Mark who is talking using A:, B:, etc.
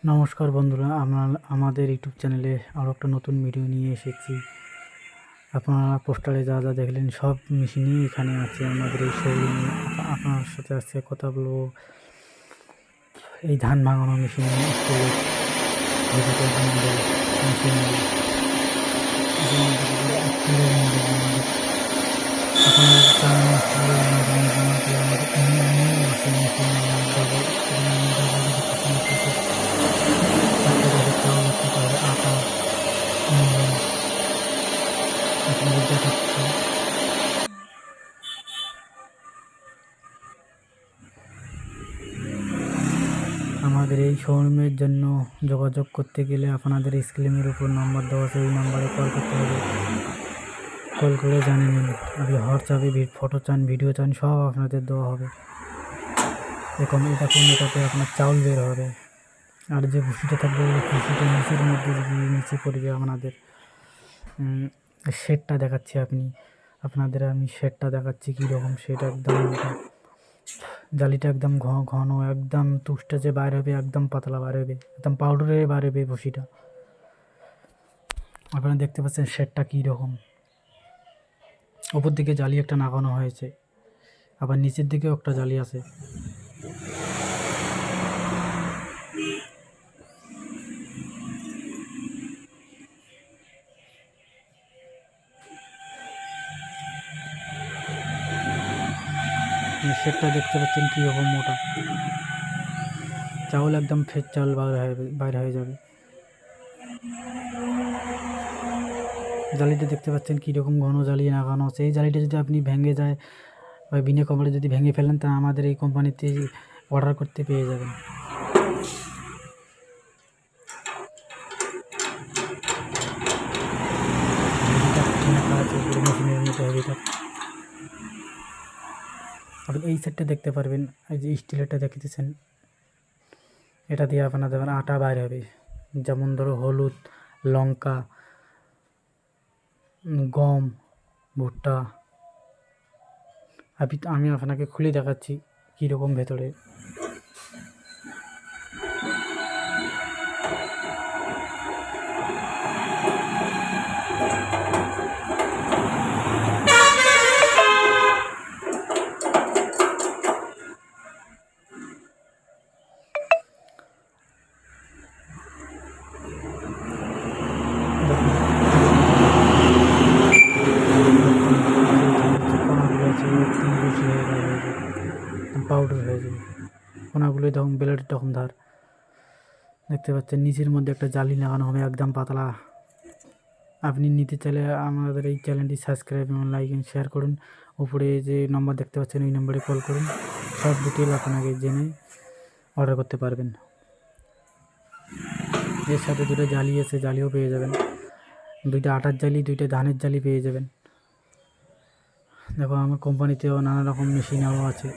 A: নমস্কার বন্ধুরা, আমরা আমাদের ইউটিউব চ্যানেলে আরও একটা নতুন ভিডিও নিয়ে এসেছি। আপনারা পোস্টারে যা যা দেখলেন সব মেশিনই এখানে আছে আমাদের এই শোরুমে। আপনার সাথে আজকে কথা বলবো এই ধান ভাঙানো মেশিন, স্কুলের ভেজিটেবল মডেল মেশিন, স্কুলের মডেল আমাদের। আপনারা চান স্কুলের মডেল বানাতে আমাদের অনেক আছে মেশিন, ডাবল চাউল করতে হবে, আটা, আপনাদের দেখাচ্ছি। আমাদের এই শোরুমের জন্য যোগাযোগ করতে গেলে আপনাদের স্ক্রিনের উপর নাম্বার দেওয়া আছে, ওই নাম্বারে কল করতে হবে। কল করে জানিয়ে নিন আপনি হোয়াটসঅ্যাপে ফটো চান, ভিডিও চান, সব আপনাদের দেওয়া হবে। এরকম এটাতে আপনার চাউল বের হবে, আর যে ভুসিটা থাকবে ওই ভুসিটা নিচের মধ্যে গিয়ে নিচে পড়বে। আপনাদের শেডটা দেখাচ্ছি, আপনাদের আমি শেডটা দেখাচ্ছি কীরকম। সেটা একদম জালিটা একদম ঘন, একদম তুষটা যে বাইর হবে একদম পাতলা বাইর হবে, একদম পাউডারে বাইর হবে ভুসিটা। আপনারা দেখতে পাচ্ছেন শেডটা কীরকম। ওপর দিকে জালি একটা লাগানো হয়েছে, আবার নিচের দিকেও একটা জালি আছে। শেডটা দেখতে পাচ্ছেন কীরকম মোটা, চাউল একদম ফের চাউল বাইর হয়ে যাবে। জালিটা দেখতে পাচ্ছেন কীরকম ঘন জালি লাগানো আছে। এই জালিটা যদি আপনি ভেঙে যায় বা বিনা কভারে যদি ভেঙে ফেলেন, তা আমাদের এই কোম্পানিতে অর্ডার করতে পেয়ে যাবেন। আপনি এই সেটটা দেখতে পারবেন, এই যে স্টিলেরটা দেখতেছেন, এটা দিয়ে আপনাদের আটা বাইর হবে। যেমন ধরো হলুদ, লঙ্কা, গম, ভুট্টা। আমি আপনাকে খুলে দেখাচ্ছি কীরকম ভেতরে। পাউডার হয়ে যাবে, কোনাগুলো তখন ব্লেডের তখন ধার। দেখতে পাচ্ছেন নিচের মধ্যে একটা জালি লাগানো হবে, একদম পাতলা। আপনি নিতে চাইলে আমাদের এই চ্যানেলটি সাবস্ক্রাইব এবং লাইক এন্ড শেয়ার করুন। উপরে যে নম্বর দেখতে পাচ্ছেন ওই নম্বরে কল করুন, সব ডিটেল আপনাকে জেনে অর্ডার করতে পারবেন। এর সাথে দুটো জালি আছে, জালিও পেয়ে যাবেন। দুইটা আটার জালি, দুইটা ধানের জালি পেয়ে যাবেন। দেখো আমার কোম্পানিতেও নানা রকম মেশিনও আছে।